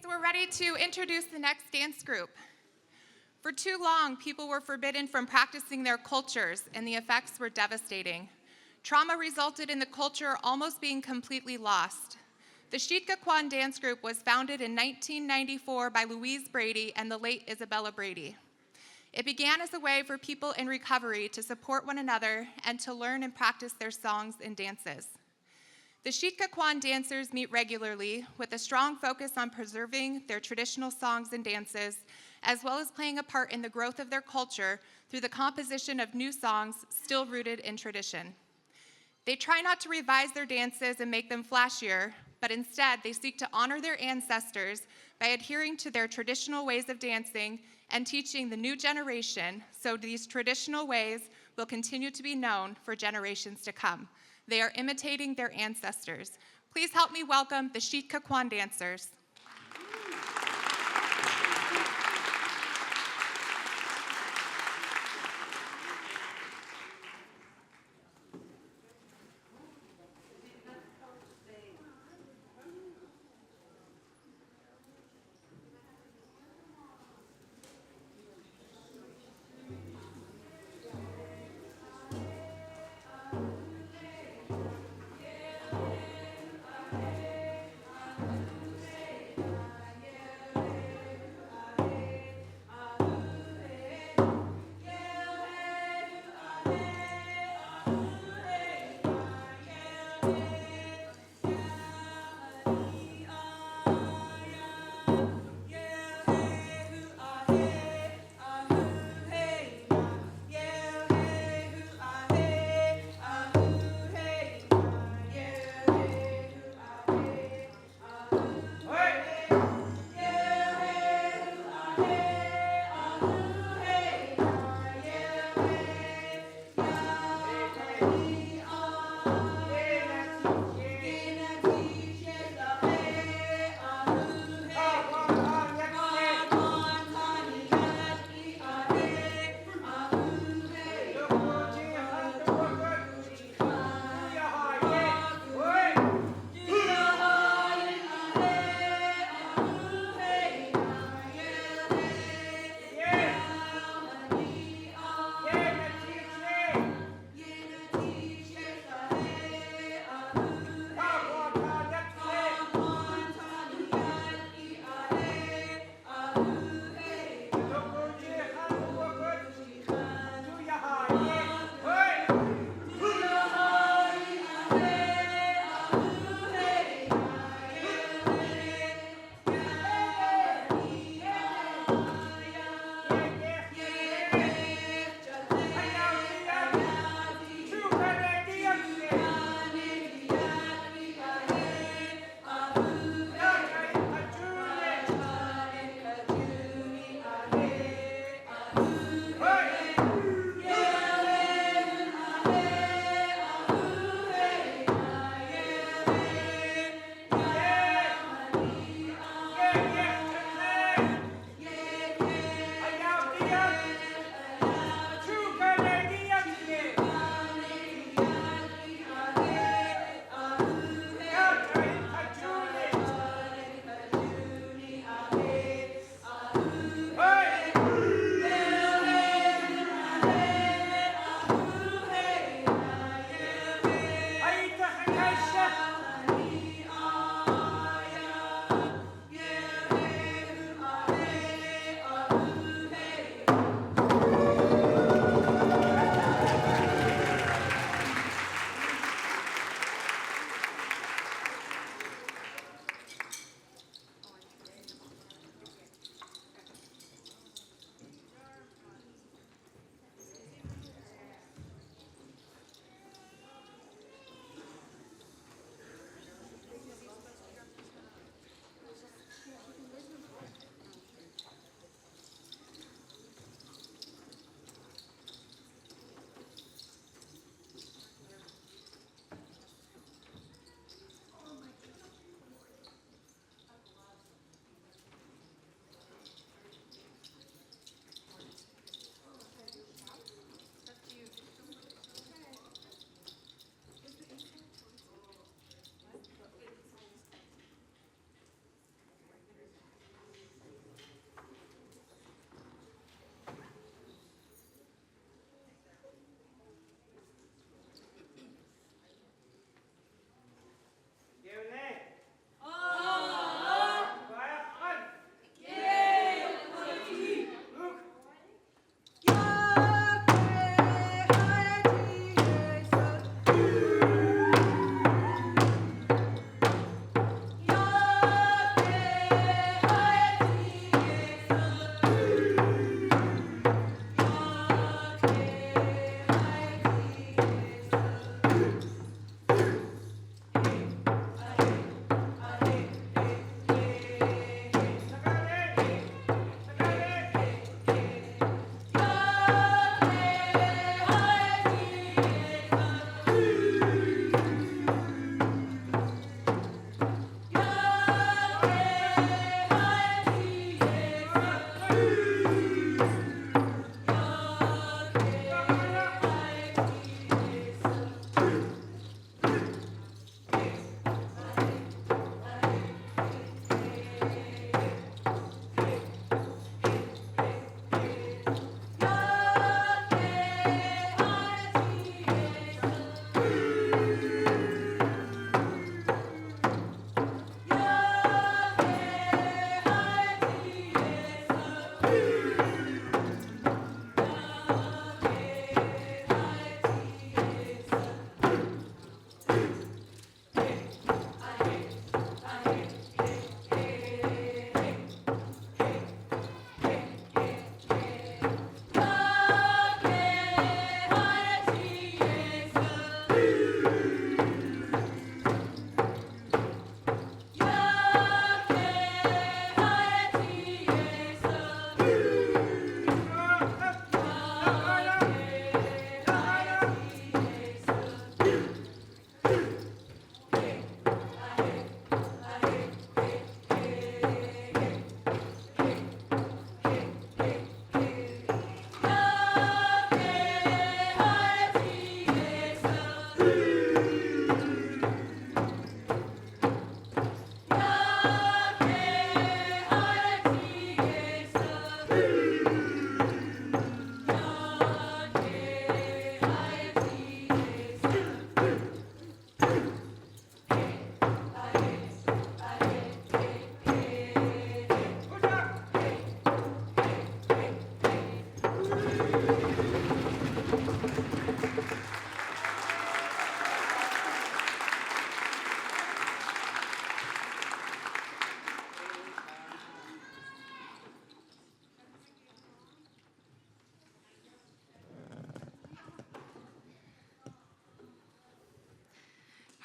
So we're ready to introduce the next dance group. For too long, people were forbidden from practicing their cultures, and the effects were devastating. Trauma resulted in the culture almost being completely lost. The Kwaan dance group was founded in 1994 by Louise Brady and the late Isabella Brady. It began as a way for people in recovery to support one another and to learn and practice their songs and dances. The Kwaan dancers meet regularly with a strong focus on preserving their traditional songs and dances, as well as playing a part in the growth of their culture through the composition of new songs still rooted in tradition. They try not to revise their dances and make them flashier, but instead they seek to honor their ancestors by adhering to their traditional ways of dancing and teaching the new generation so these traditional ways will continue to be known for generations to come. They are imitating their ancestors. Please help me welcome the Kwaan dancers.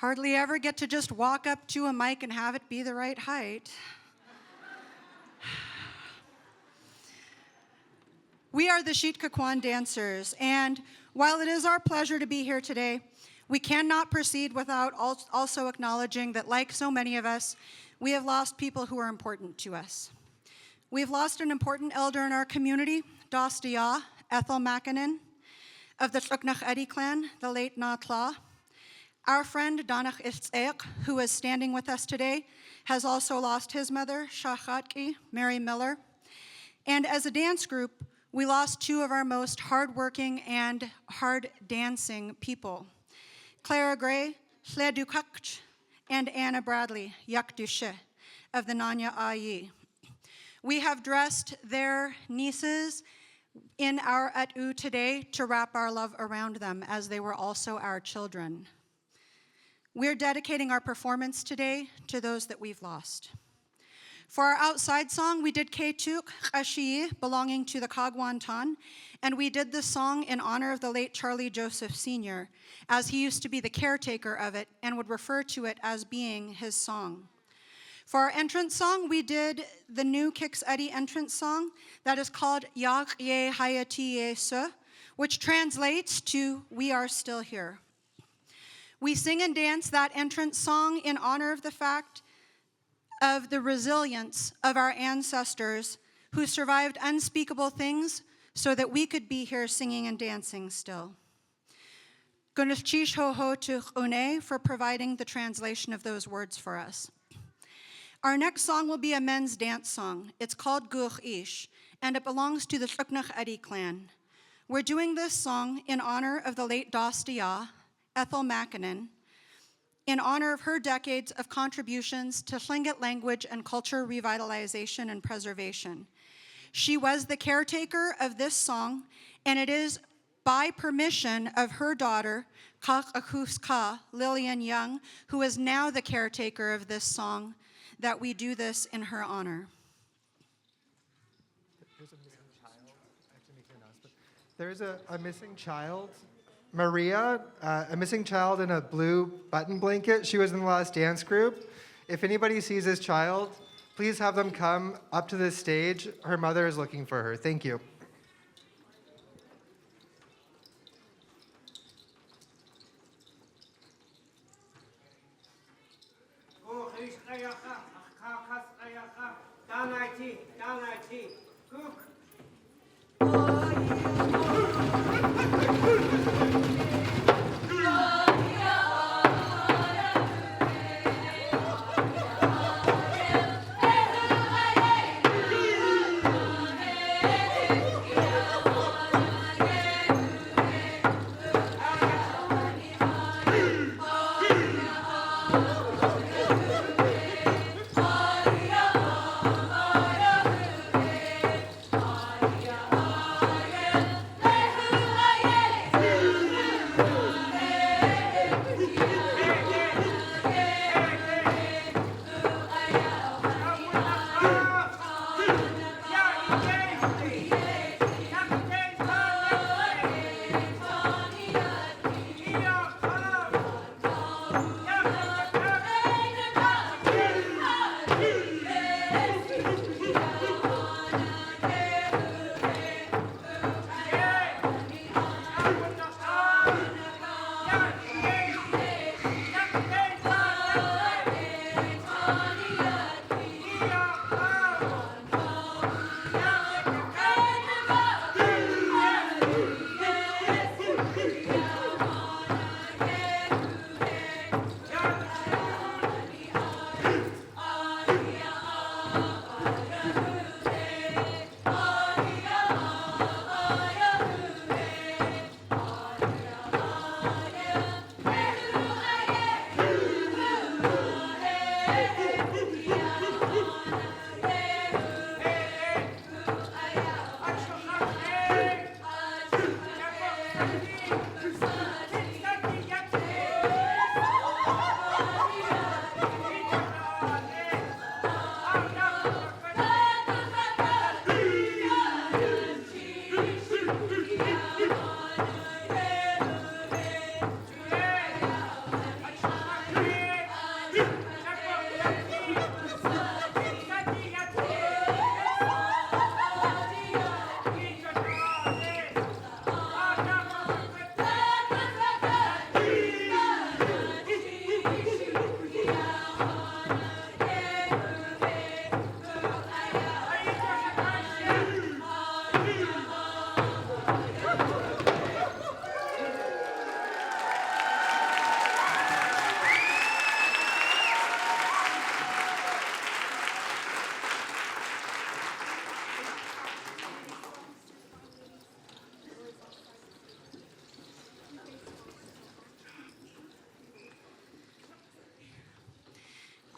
Hardly ever get to just walk up to a mic and have it be the right height. We are the Sitka Kwaan dancers, and while it is our pleasure to be here today, we cannot proceed without also acknowledging that, like so many of us, we have lost people who are important to us. We've lost an important elder in our community, Dostia Ethel Makinen, of the Tluknach Eddy clan, the late Na Tla. Our friend Danach Itzek, who is standing with us today, has also lost his mother, Shachatki, Mary Miller. And as a dance group, we lost two of our most hardworking and hard dancing people, Clara Gray, Hle Dukakch, and Anna Bradley, Yak Dushe, of the Nanya Ayi. We have dressed their nieces in our atu today to wrap our love around them, as they were also our children. We're dedicating our performance today to those that we've lost. For our outside song, we did Ketuk Kashiyi, belonging to the Kagwan Tan, and we did this song in honor of the late Charlie Joseph Sr., as he used to be the caretaker of it and would refer to it as being his song. For our entrance song, we did the new Kix Eddy entrance song that is called Yak Ye Hayati Yesu, which translates to We Are Still Here. We sing and dance that entrance song in honor of the fact of the resilience of our ancestors who survived unspeakable things so that we could be here singing and dancing still. Gunashchish ho ho to Une for providing the translation of those words for us. Our next song will be a men's dance song. It's called Guch Ish, and it belongs to the Tluknach Eddy clan. We're doing this song in honor of the late Dostia, Ethel Makinen, in honor of her decades of contributions to Tlingit language and culture revitalization and preservation. She was the caretaker of this song, and it is by permission of her daughter, Kak Akuska, Lillian Young, who is now the caretaker of this song, that we do this in her honor. There's a missing child. I have to make an announcement. There's a missing child. Maria, a missing child in a blue button blanket. She was in the last dance group. If anybody sees this child, please have them come up to this stage. Her mother is looking for her. Thank you.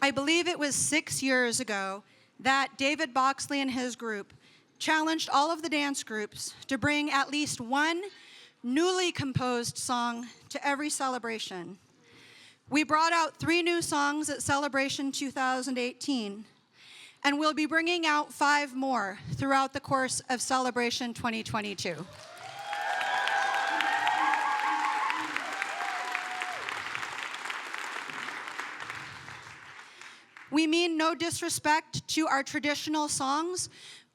I believe it was 6 years ago that David Boxley and his group challenged all of the dance groups to bring at least one newly composed song to every celebration. We brought out 3 new songs at Celebration 2018, and we'll be bringing out 5 more throughout the course of Celebration 2022. We mean no disrespect to our traditional songs,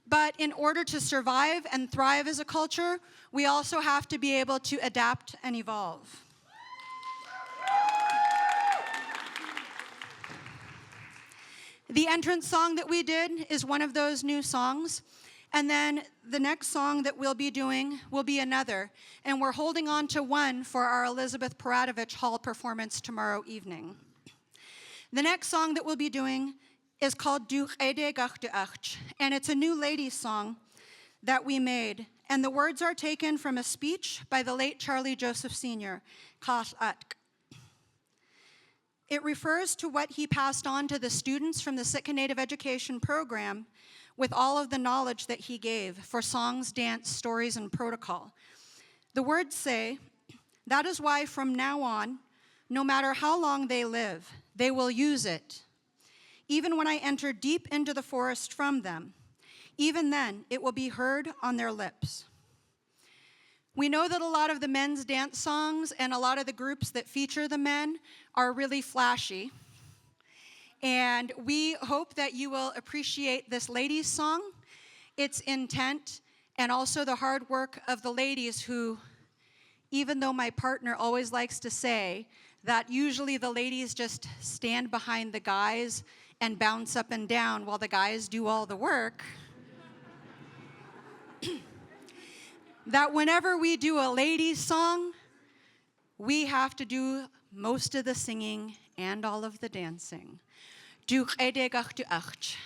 but in order to survive and thrive as a culture, we also have to be able to adapt and evolve. The entrance song that we did is one of those new songs, and then the next song that we'll be doing will be another, and we're holding on to one for our Elizabeth Paratovich Hall performance tomorrow evening. The next song that we'll be doing is called Du Ede Gachte Acht, and it's a new ladies song that we made. And the words are taken from a speech by the late Charlie Joseph Sr., Kas Atk. It refers to what he passed on to the students from the Sitka Native Education program with all of the knowledge that he gave for songs, dance, stories, and protocol. The words say, "That is why from now on, no matter how long they live, they will use it. Even when I enter deep into the forest from them, even then it will be heard on their lips." We know that a lot of the men's dance songs and a lot of the groups that feature the men are really flashy. And we hope that you will appreciate this ladies' song, its intent, and also the hard work of the ladies who, even though my partner always likes to say that usually the ladies just stand behind the guys and bounce up and down while the guys do all the work, that whenever we do a ladies' song, we have to do most of the singing and all of the dancing. Du Ede Gachte Acht.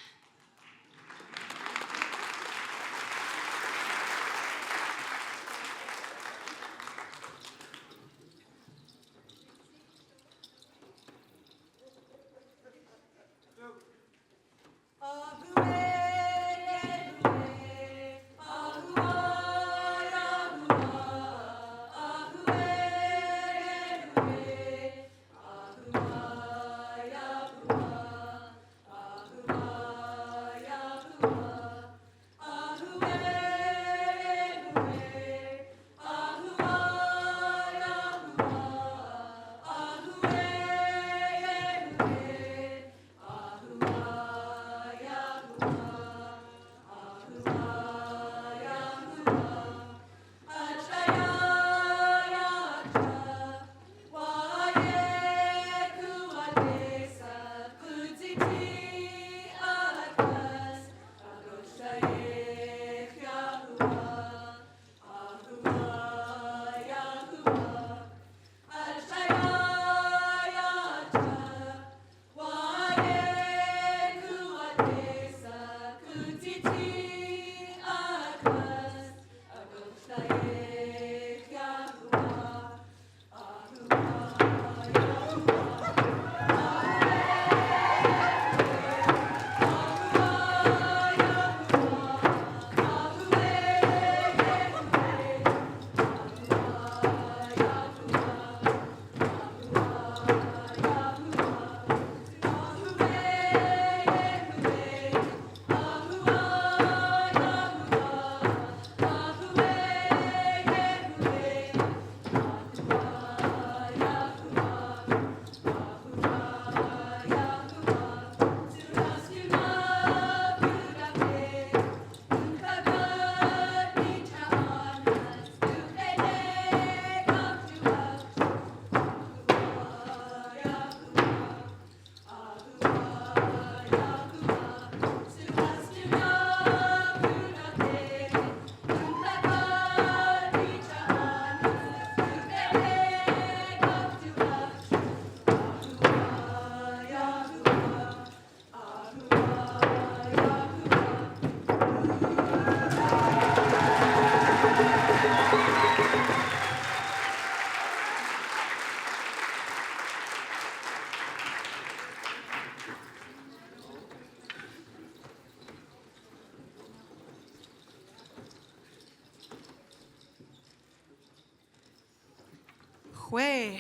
Tekwe.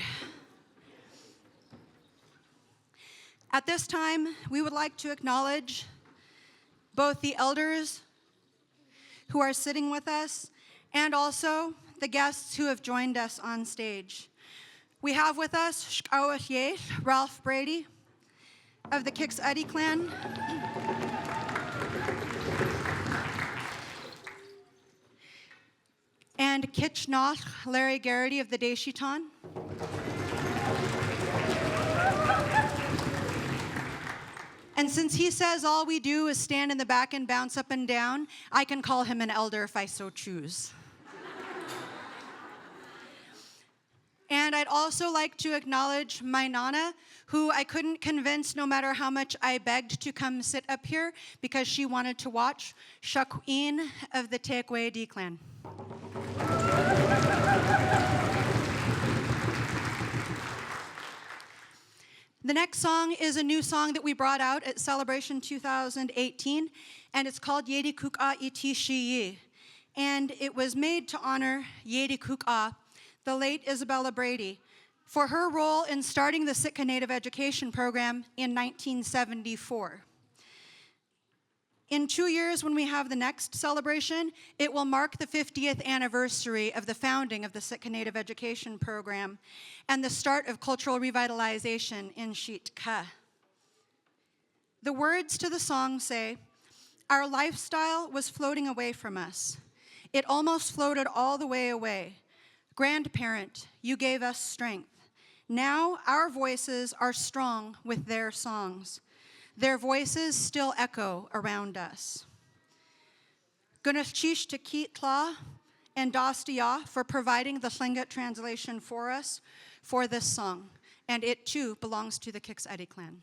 At this time, we would like to acknowledge both the elders who are sitting with us and also the guests who have joined us on stage. We have with us Shkawat Ralph Brady of the Kiks-Adi clan. And Kitchnoth Larry Garrity of the Deshitan. And since he says all we do is stand in the back and bounce up and down, I can call him an elder if I so choose. And I'd also like to acknowledge my Nana, who I couldn't convince no matter how much I begged to come sit up here because she wanted to watch, Kwaan of the Tekwe clan. The next song is a new song that we brought out at Celebration 2018, and it's called Yedi Kuka Iti Shiyi. And it was made to honor Yedi Kuka, the late Isabella Brady, for her role in starting the Sitka Native Education Program in 1974. In 2 years, when we have the next celebration, it will mark the 50th anniversary of the founding of the Sitka Native Education Program and the start of cultural revitalization in Sitka. The words to the song say, "Our lifestyle was floating away from us. It almost floated all the way away. Grandparent, you gave us strength. Now our voices are strong with their songs. Their voices still echo around us." Gunashish Takitla and Dostia for providing the Tlingit translation for us for this song. And it too belongs to the Kiks-Adi clan.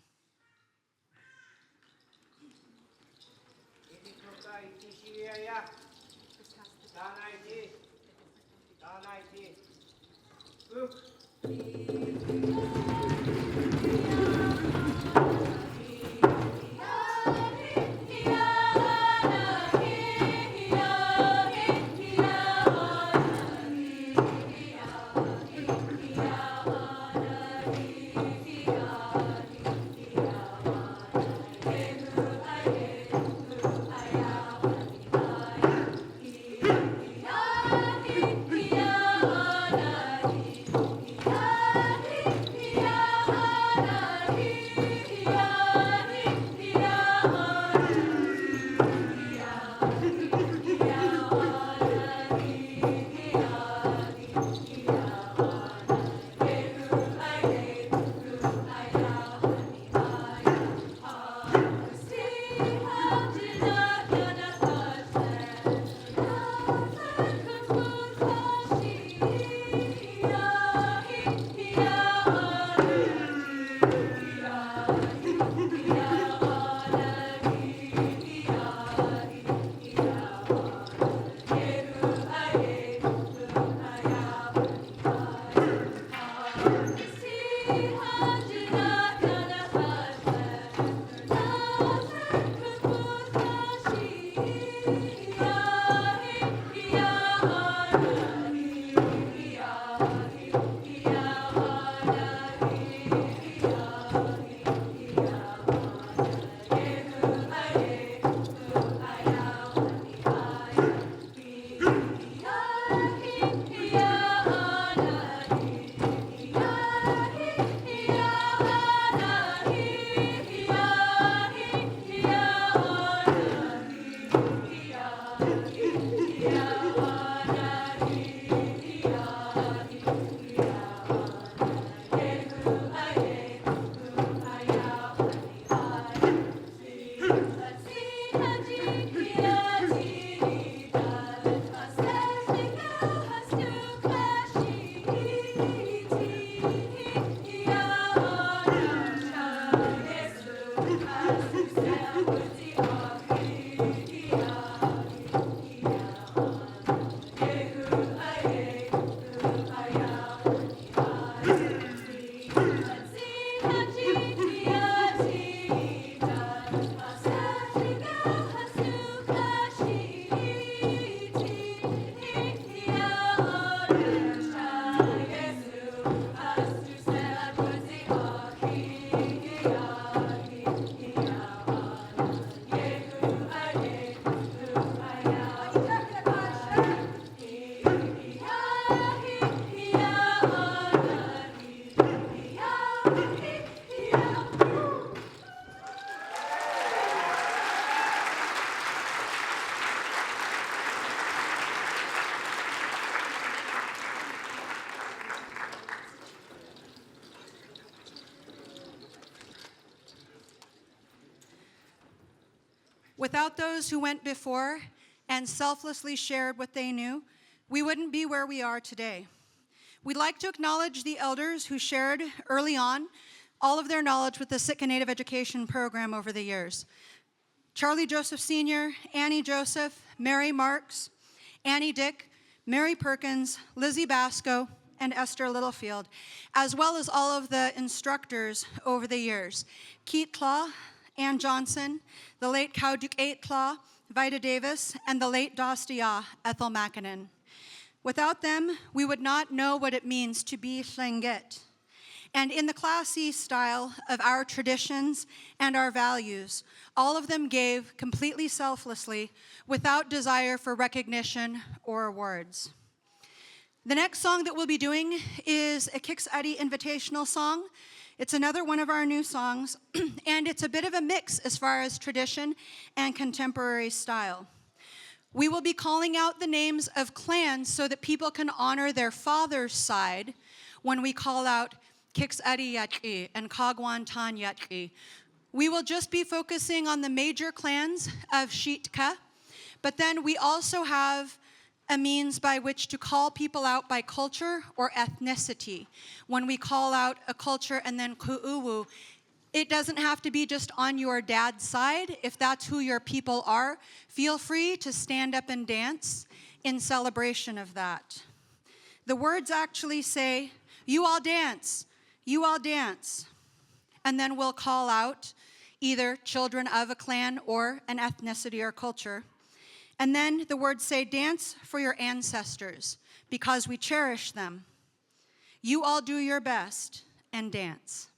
Without those who went before and selflessly shared what they knew, we wouldn't be where we are today. We'd like to acknowledge the elders who shared early on all of their knowledge with the Sitka Native Education Program over the years. Charlie Joseph Sr., Annie Joseph, Mary Marks, Annie Dick, Mary Perkins, Lizzie Basco, and Esther Littlefield, as well as all of the instructors over the years. Keith Claw, Ann Johnson, the late Cowduke 8 Claw, Vida Davis, and the late Dostia, Ethel Mackinnon. Without them, we would not know what it means to be Tlingit. And in the Class C style of our traditions and our values, all of them gave completely selflessly without desire for recognition or awards. The next song that we'll be doing is a Kiksadi invitational song. It's another one of our new songs, and it's a bit of a mix as far as tradition and contemporary style. We will be calling out the names of clans so that people can honor their father's side when we call out Kiksadi Yatki and Kagwan Tan Yatki. We will just be focusing on the major clans of Shiitka, but then we also have a means by which to call people out by culture or ethnicity. When we call out a culture and then ku'uwu, it doesn't have to be just on your dad's side. If that's who your people are, feel free to stand up and dance in celebration of that. The words actually say, "You all dance, you all dance." And then we'll call out either children of a clan or an ethnicity or culture. And then the words say, "Dance for your ancestors, because we cherish them. You all do your best and dance."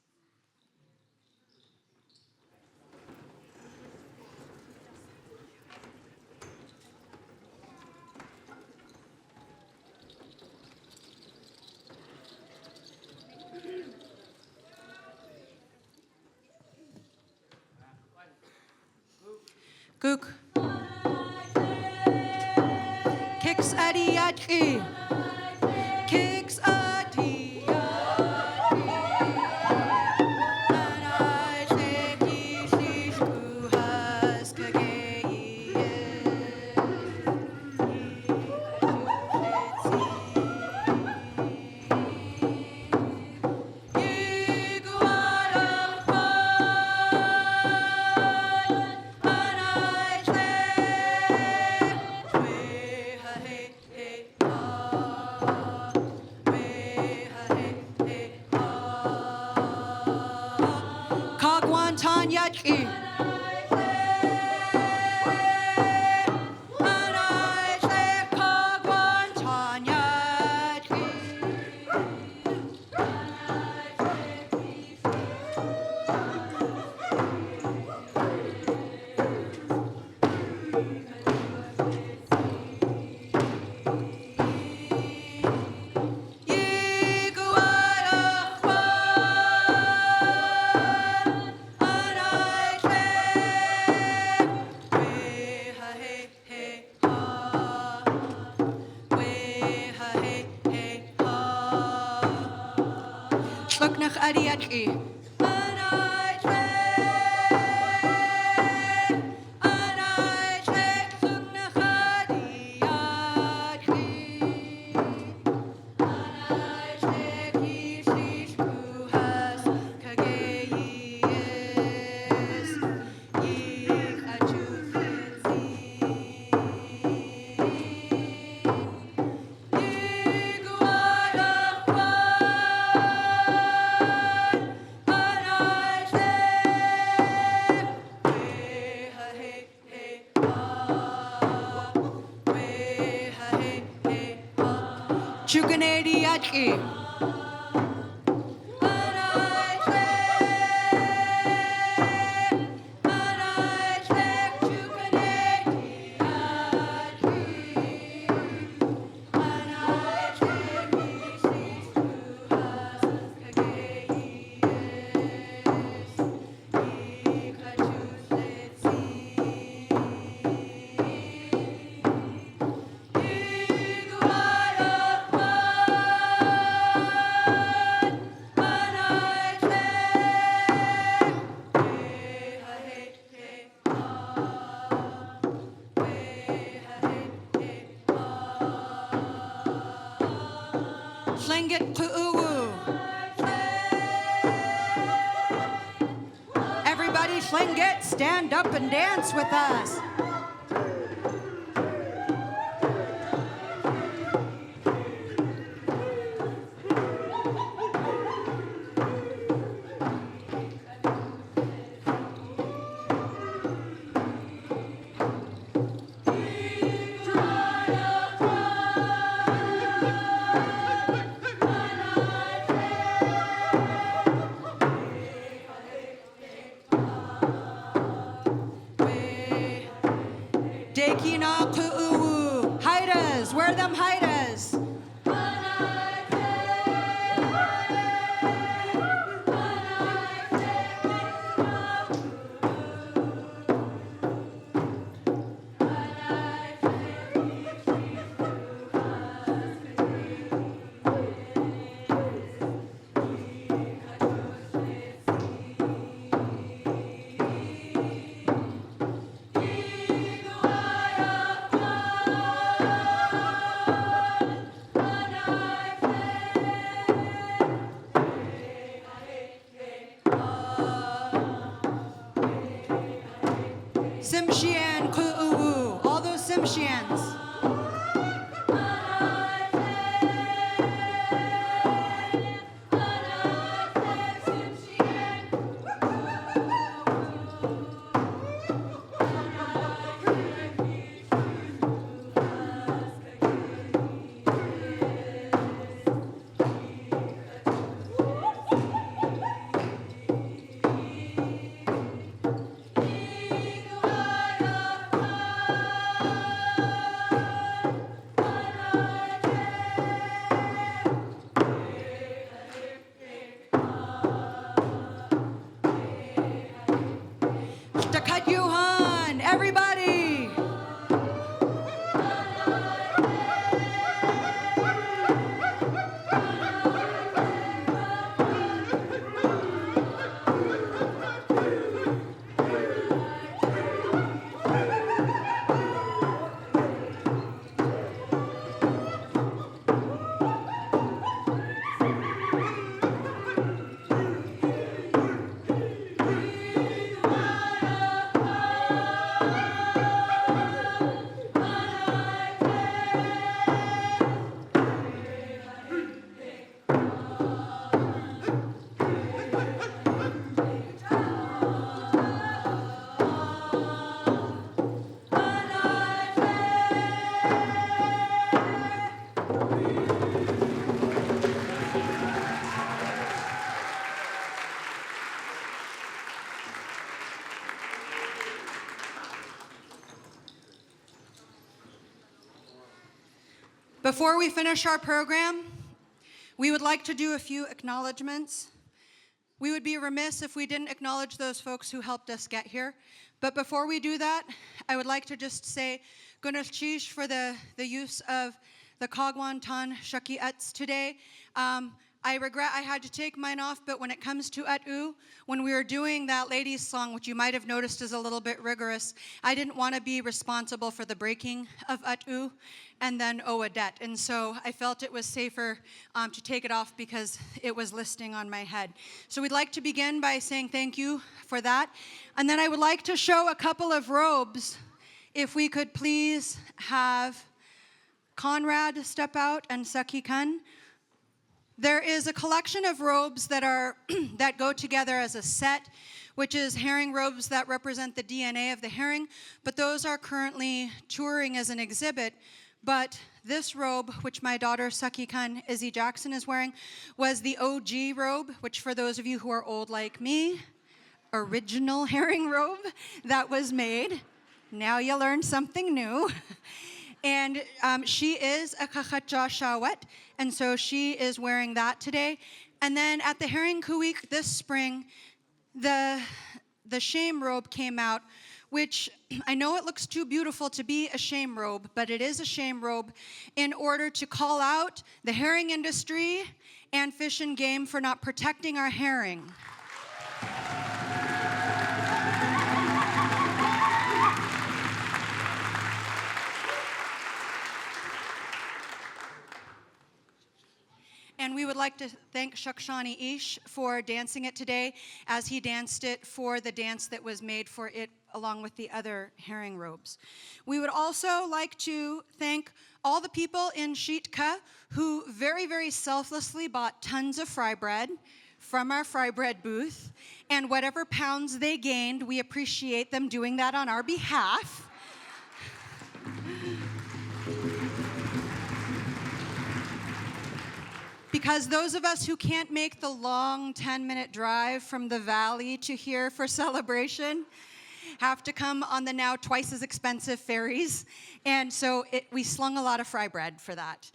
Gook. Kiksadi Yatki. Kiksadi Yatki. Anai Sheki Shishku Haskagei. Kagwan Tan Yatki. Shuknach Adi Yatki. Chukanadi Yatki. Tlingit ku'uwu. Everybody Tlingit, stand up and dance with us. Dekina ku'uwu. Haidas, where are them haidas? Simshian ku'uwu. All those Simshians. Takadyuhan, everybody. Before we finish our program, we would like to do a few acknowledgments. We would be remiss if we didn't acknowledge those folks who helped us get here. But before we do that, I would like to just say Gunashish for the use of the Kwaan Tan Shaki Uts today. I regret I had to take mine off, but when it comes to At'u, when we were doing that ladies' song, which you might have noticed is a little bit rigorous, I didn't want to be responsible for the breaking of At'u and then Oadet. And so I felt it was safer to take it off because it was listing on my head. So we'd like to begin by saying thank you for that. And then I would like to show a couple of robes. If we could please have Conrad step out and Saki Khan. There is a collection of robes that are that go together as a set, which is herring robes that represent the DNA of the herring, but those are currently touring as an exhibit. But this robe, which my daughter Saki Khan Izzy Jackson is wearing, was the OG robe, which for those of you who are old like me, original herring robe that was made. Now you learned something new. And she is a Kachacha Shawet, and so she is wearing that today. And then at the Herring Kuweek this spring, the shame robe came out, which I know it looks too beautiful to be a shame robe, but it is a shame robe in order to call out the herring industry and Fish and Game for not protecting our herring. And we would like to thank Shakshani Ish for dancing it today, as he danced it for the dance that was made for it along with the other herring robes. We would also like to thank all the people in Sitka who very, very selflessly bought tons of fry bread from our fry bread booth, and whatever pounds they gained, we appreciate them doing that on our behalf. Because those of us who can't make the long 10-minute drive from the valley to here for celebration have to come on the now twice as expensive ferries, and so we slung a lot of fry bread for that.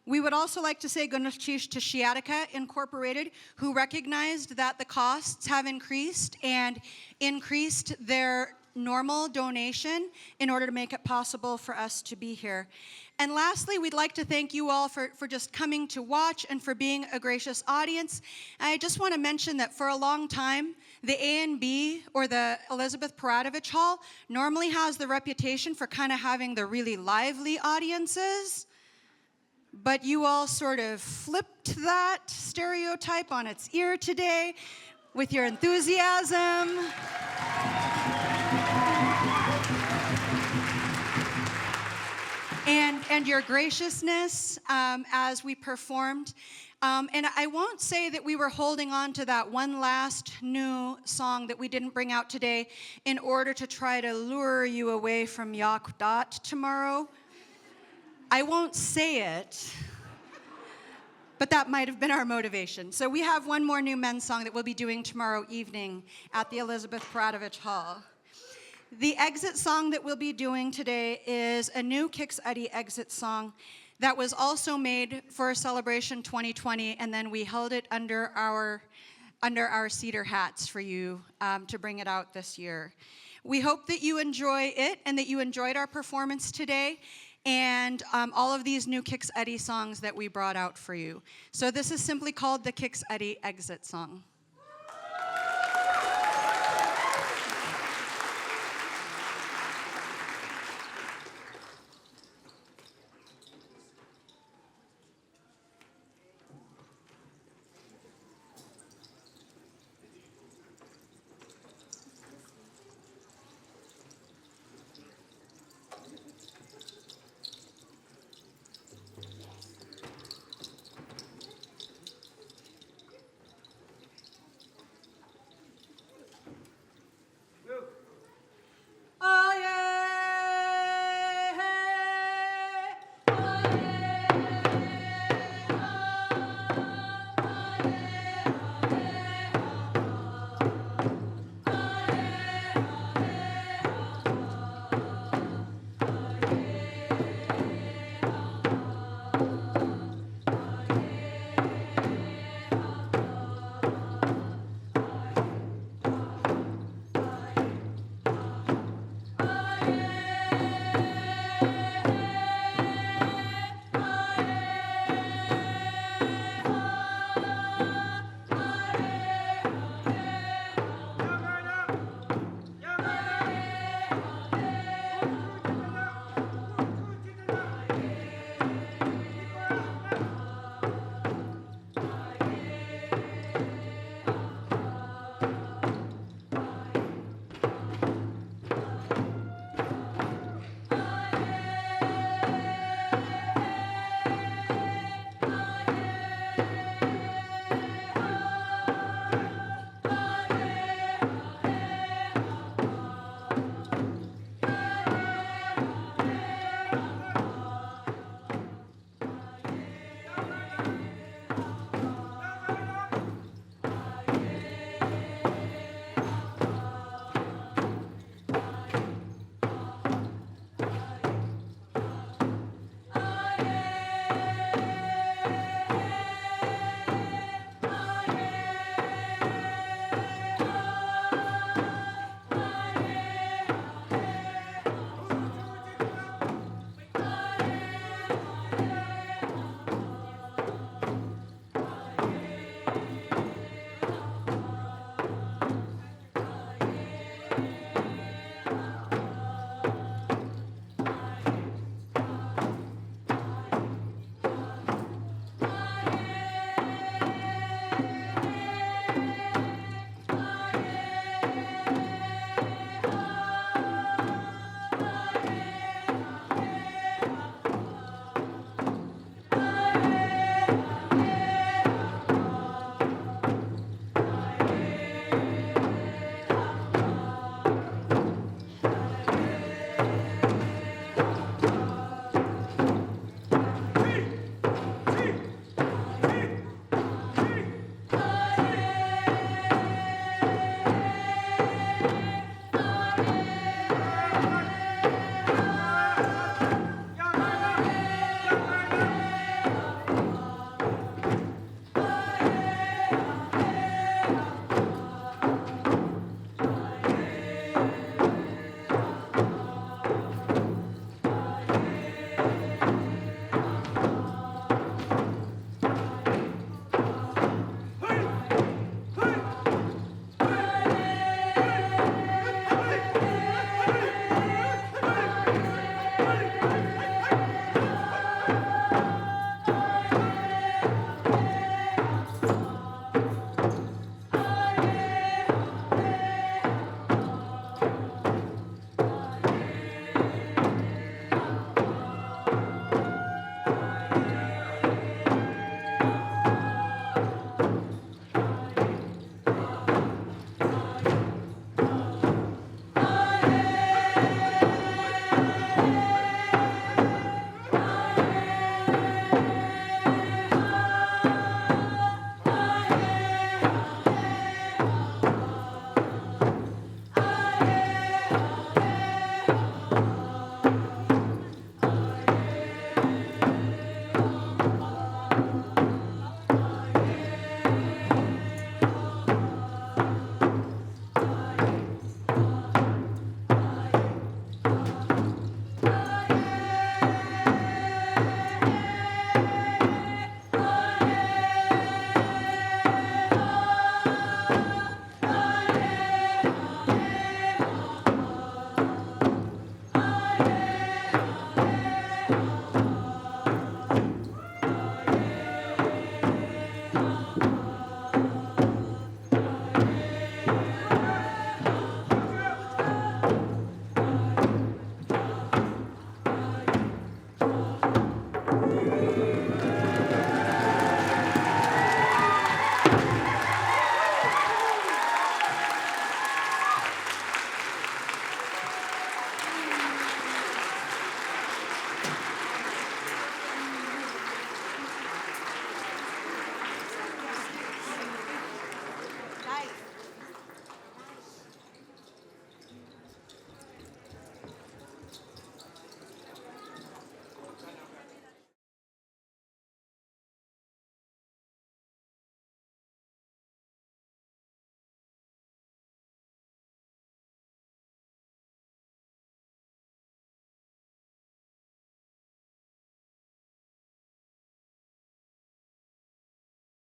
We would also like to say Gunnachish to Sealaska Incorporated, who recognized that the costs have increased and increased their normal donation in order to make it possible for us to be here. And lastly, we'd like to thank you all for just coming to watch and for being a gracious audience. I just want to mention that for a long time, the A&B, or the Elizabeth Paradovich Hall, normally has the reputation for kind of having the really lively audiences. But you all sort of flipped that stereotype on its ear today with your enthusiasm. And your graciousness as we performed. And I won't say that we were holding on to that one last new song that we didn't bring out today in order to try to lure you away from Yakdat tomorrow. I won't say it, but that might have been our motivation. So we have one more new men's song that we'll be doing tomorrow evening at the Elizabeth Paradovich Hall. The exit song that we'll be doing today is a new Kix Uddy exit song that was also made for Celebration 2020, and then we held it under our cedar hats for you to bring it out this year. We hope that you enjoy it and that you enjoyed our performance today, and all of these new Kix Uddy songs that we brought out for you. So this is simply called the Kix Uddy exit song.